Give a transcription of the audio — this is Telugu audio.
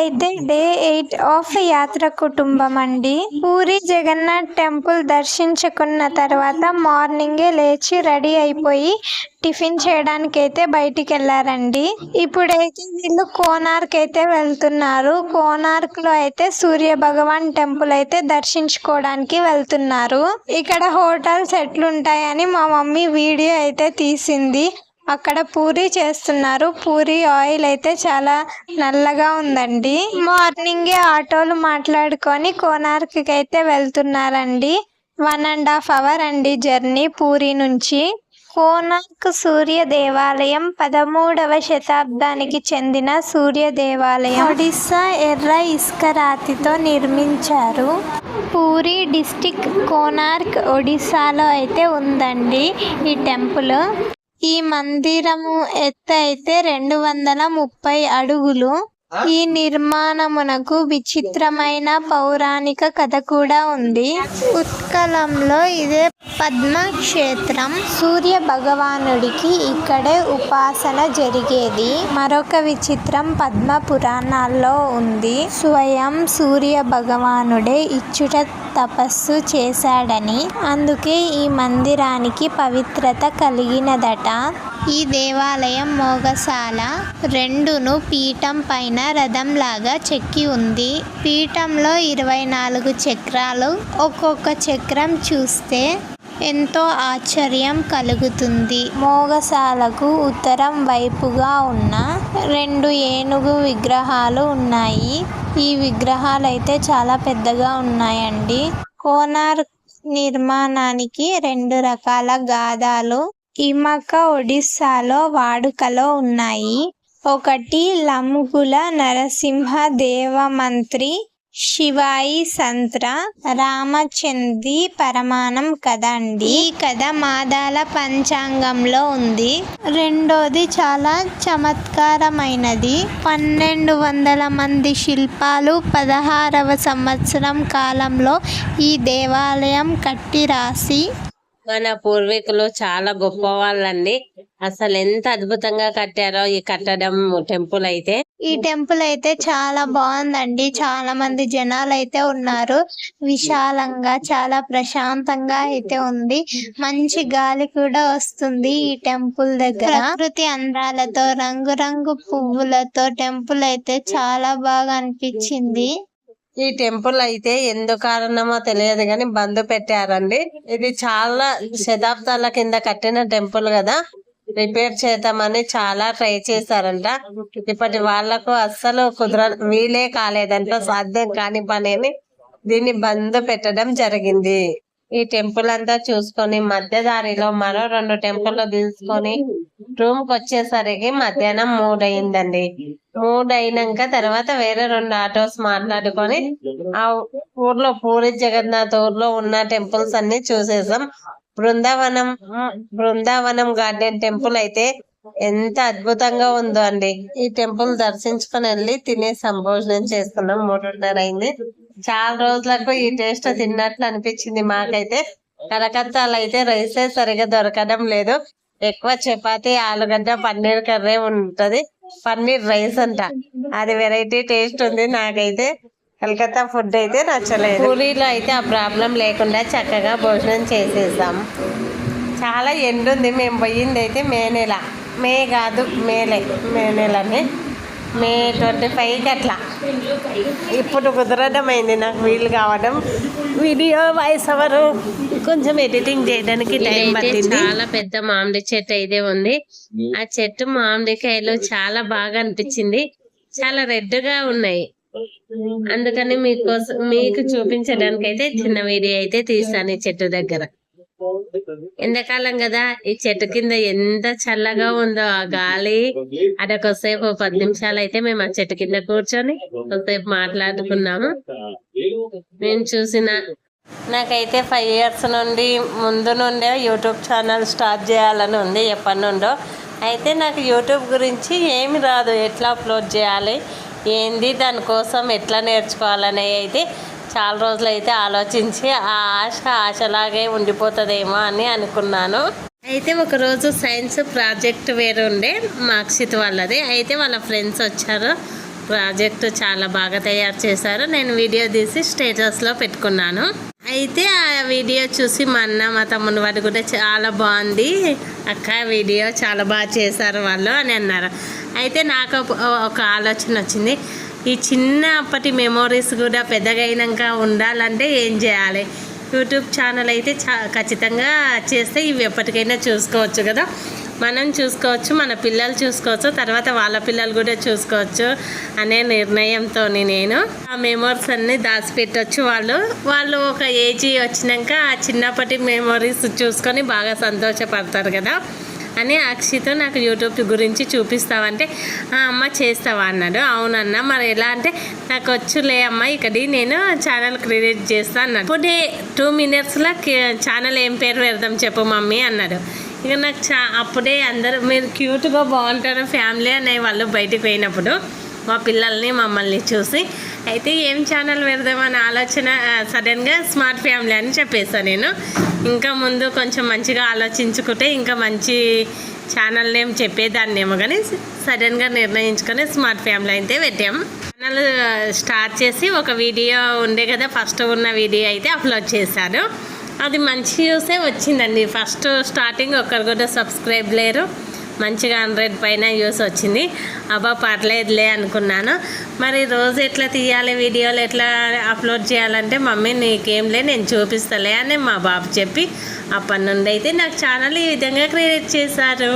ఇదైతే డే 8 ఆఫ్ యాత్ర కుటుంబం అండి. పూరి జగన్నాథ్ టెంపుల్ దర్శించుకున్న తర్వాత మార్నింగే లేచి రెడీ అయిపోయి టిఫిన్ చేయడానికి అయితే బయటికి వెళ్లారండి. ఇప్పుడైతే వీళ్ళు కోనార్క్ అయితే వెళ్తున్నారు. కోనార్క్ లో అయితే సూర్య భగవాన్ టెంపుల్ అయితే దర్శించుకోవడానికి వెళ్తున్నారు. ఇక్కడ హోటల్స్ ఎట్లుంటాయని మా మమ్మీ వీడియో అయితే తీసింది. అక్కడ పూరి చేస్తున్నారు. పూరి ఆయిల్ అయితే చాలా నల్లగా ఉందండి. మార్నింగే ఆటోలు మాట్లాడుకొని కోనార్క్ కి అయితే వెళ్తున్నారండి. 1.5 hour అండి జర్నీ పూరి నుంచి. కోనార్క్ సూర్య దేవాలయం 13వ శతాబ్దానికి చెందిన సూర్య దేవాలయం. ఒడిస్సా ఎర్ర ఇసుక రాతితో నిర్మించారు. పూరి డిస్టిక్ కోనార్క్ ఒడిస్సాలో అయితే ఉందండి ఈ టెంపుల్. ఈ మందిరము ఎత్తు అయితే 230 అడుగులు. ఈ నిర్మాణమునకు విచిత్రమైన పౌరాణిక కథ కూడా ఉంది. ఉత్కలంలో ఇదే పద్మ క్షేత్రం. సూర్య భగవానుడికి ఇక్కడే ఉపాసన జరిగేది. మరొక విచిత్రం పద్మ పురాణాల్లో ఉంది. స్వయం సూర్య భగవానుడే ఇచ్చుట తపస్సు చేశాడని, అందుకే ఈ మందిరానికి పవిత్రత కలిగినదట. ఈ దేవాలయం మోగసాల 2ను పీఠం పైన రథంలాగా చెక్కి ఉంది. పీఠంలో 24 చక్రాలు. ఒక్కొక్క చక్రం చూస్తే ఎంతో ఆశ్చర్యం కలుగుతుంది. మోగసాలకు ఉత్తరం వైపుగా ఉన్న 2 ఏనుగు విగ్రహాలు ఉన్నాయి. ఈ విగ్రహాలు అయితే చాలా పెద్దగా ఉన్నాయండి. కోనార్క్ నిర్మాణానికి 2 రకాల గాథలు ఇమక ఒడిస్సాలో వాడుకలో ఉన్నాయి. ఒకటి లముగుల నరసింహ దేవమంత్రి శివాయి సంత్ర రామచంద్రి పరమాణం కథ అండి. ఈ కథ మాదాల పంచాంగంలో ఉంది. రెండోది చాలా చమత్కారమైనది. 1200 మంది శిల్పాలు 16వ సంవత్సరం కాలంలో ఈ దేవాలయం కట్టి రాసి. మన పూర్వీకులు చాలా గొప్ప వాళ్ళండి. అసలు ఎంత అద్భుతంగా కట్టారో ఈ కట్టడం టెంపుల్ అయితే. ఈ టెంపుల్ అయితే చాలా బాగుందండి. చాలా మంది జనాలు అయితే ఉన్నారు. విశాలంగా చాలా ప్రశాంతంగా అయితే ఉంది. మంచి గాలి కూడా వస్తుంది ఈ టెంపుల్ దగ్గర. ప్రకృతి అందాలతో రంగురంగు పువ్వులతో టెంపుల్ అయితే చాలా బాగా అనిపించింది. ఈ టెంపుల్ అయితే ఎందుకు కారణమో తెలియదు కానీ బంద్ పెట్టారండి. ఇది చాలా శతాబ్దాల కింద కట్టిన టెంపుల్ కదా, రిపేర్ చేద్దామని చాలా ట్రై చేశారంట. ఇప్పటి వాళ్లకు అస్సలు వీలే కాలేదంట. సాధ్యం కాని పని దీన్ని బంద్ పెట్టడం జరిగింది. ఈ టెంపుల్ అంతా చూసుకొని మధ్య దారిలో మరో 2 టెంపుల్ తీసుకొని రూమ్ కి వచ్చేసరికి మధ్యాహ్నం 3 అయిందండి. 3 అయినాక తర్వాత వేరే 2 ఆటోస్ మాట్లాడుకొని ఆ ఊర్లో పూరి జగన్నాథ్ ఊర్లో ఉన్న టెంపుల్స్ అన్ని చూసేసాం. బృందావనం గార్డెన్ టెంపుల్ అయితే ఎంత అద్భుతంగా ఉందో అండి. ఈ టెంపుల్ దర్శించుకొని వెళ్ళి తినే సంభోజనం చేసుకున్నాం. 3:30 అయింది. చాలా రోజులకు ఈ టేస్ట్ తిన్నట్లు అనిపించింది మాకైతే. కలకత్తాలో అయితే రైసే సరిగా దొరకడం లేదు. ఎక్కువ చపాతి, ఆలుగడ్డ, పన్నీర్ కర్రీ ఉంటది. పన్నీర్ రైస్ అంట, అది వెరైటీ టేస్ట్ ఉంది. నాకైతే కలకత్తా ఫుడ్ అయితే నచ్చలేదు. పూరీలో అయితే ఆ ప్రాబ్లం లేకుండా చక్కగా భోజనం చేసేసాం. చాలా ఎండుంది. మేము పోయింది అయితే మే నెలని మే 25కి అట్లా. ఇప్పుడు కుదరడం అయింది నాకు వీలు కావడం. వీడియో వాయిస్ ఓవర్ కొంచెం ఎడిటింగ్ చేయడానికి టైం పట్టింది. చాలా పెద్ద మామిడి చెట్టు అయితే ఉంది. ఆ చెట్టు మామిడికాయలు చాలా బాగా అనిపించింది. చాలా రెడ్ గా ఉన్నాయి. అందుకని మీకు చూపించడానికి అయితే చిన్న వీడియో అయితే తీస్తాను. ఈ చెట్టు దగ్గర ఎండాకాలం కదా, ఈ చెట్టు కింద ఎంత చల్లగా ఉందో ఆ గాలి. అదొకసేపు 10 నిమిషాలు అయితే మేము ఆ చెట్టు కింద కూర్చొని కొద్దిసేపు మాట్లాడుకున్నాము. మేము నాకైతే 5 years ముందు నుండే యూట్యూబ్ ఛానల్ స్టార్ట్ చేయాలని ఉంది ఎప్పటి నుండో. అయితే నాకు యూట్యూబ్ గురించి ఏమి రాదు. ఎట్లా అప్లోడ్ చేయాలి, ఏంది, దానికోసం ఎట్లా నేర్చుకోవాలనే అయితే చాలా రోజులు అయితే ఆలోచించి ఆ ఆశలాగే ఉండిపోతుందేమో అని అనుకున్నాను. అయితే ఒకరోజు సైన్స్ ప్రాజెక్ట్ వేరే ఉండే, మార్క్షిత్ వాళ్ళది. అయితే వాళ్ళ ఫ్రెండ్స్ వచ్చారు. ప్రాజెక్ట్ చాలా బాగా తయారు చేశారు. నేను వీడియో తీసి స్టేటస్లో పెట్టుకున్నాను. అయితే ఆ వీడియో చూసి మా అన్న మా తమ్ముని వాడు కూడా చాలా బాగుంది అక్క, వీడియో చాలా బాగా చేశారు వాళ్ళు అని అన్నారు. అయితే నాకు ఒక ఆలోచన వచ్చింది, ఈ చిన్నప్పటి మెమోరీస్ కూడా పెద్దగా అయినాక ఉండాలంటే ఏం చేయాలి? యూట్యూబ్ ఛానల్ అయితే ఖచ్చితంగా చేస్తే ఇవి ఎప్పటికైనా చూసుకోవచ్చు కదా, మనం చూసుకోవచ్చు, మన పిల్లలు చూసుకోవచ్చు, తర్వాత వాళ్ళ పిల్లలు కూడా చూసుకోవచ్చు అనే నిర్ణయంతో నేను ఆ మెమోరీస్ అన్నీ దాచిపెట్టవచ్చు. వాళ్ళు ఒక ఏజ్ వచ్చినాక ఆ చిన్నప్పటి మెమోరీస్ చూసుకొని బాగా సంతోషపడతారు కదా అని అక్షితో నాకు యూట్యూబ్ గురించి చూపిస్తావంటే అమ్మ చేస్తావా అన్నాడు. అవునన్నా, మరి ఎలా అంటే నాకు వచ్చులే అమ్మ, ఇక్కడి నేను ఛానల్ క్రియేట్ చేస్తా అన్నాడు. ఇప్పుడు 2 minutesలో ఛానల్ ఏం పేరు పెడదాం చెప్పు మమ్మీ అన్నాడు. ఇక నాకు అప్పుడే అందరూ మీరు క్యూట్గా బాగుంటారు ఫ్యామిలీ అనే వాళ్ళు బయటికి పోయినప్పుడు మా పిల్లల్ని మమ్మల్ని చూసి, అయితే ఏం ఛానల్ పెడదామని ఆలోచన సడన్గా స్మార్ట్ ఫ్యామిలీ అని చెప్పేసాను నేను. ఇంకా ముందు కొంచెం మంచిగా ఆలోచించుకుంటే ఇంకా మంచి ఛానల్ నేమ్ చెప్పేదాన్నేమో, కానీ సడన్గా నిర్ణయించుకొని స్మార్ట్ ఫ్యామిలీ అయితే పెట్టాం. ఛానల్ స్టార్ట్ చేసి ఒక వీడియో ఉండే కదా, ఫస్ట్ ఉన్న వీడియో అయితే అప్లోడ్ చేశాను. అది మంచి యూసే వచ్చిందండి. ఫస్ట్ స్టార్టింగ్ ఒక్కరు కూడా సబ్స్క్రైబ్ లేరు, మంచిగా 100 పైన యూస్ వచ్చింది. అబ్బా పర్లేదులే అనుకున్నాను. మరి రోజు ఎట్లా తీయాలి, వీడియోలు ఎట్లా అప్లోడ్ చేయాలంటే మమ్మీ నీకేంలే నేను చూపిస్తలే అని మా బాబు చెప్పి అప్పటి నుండి అయితే నాకు ఛానల్ ఈ విధంగా క్రియేట్ చేశారు.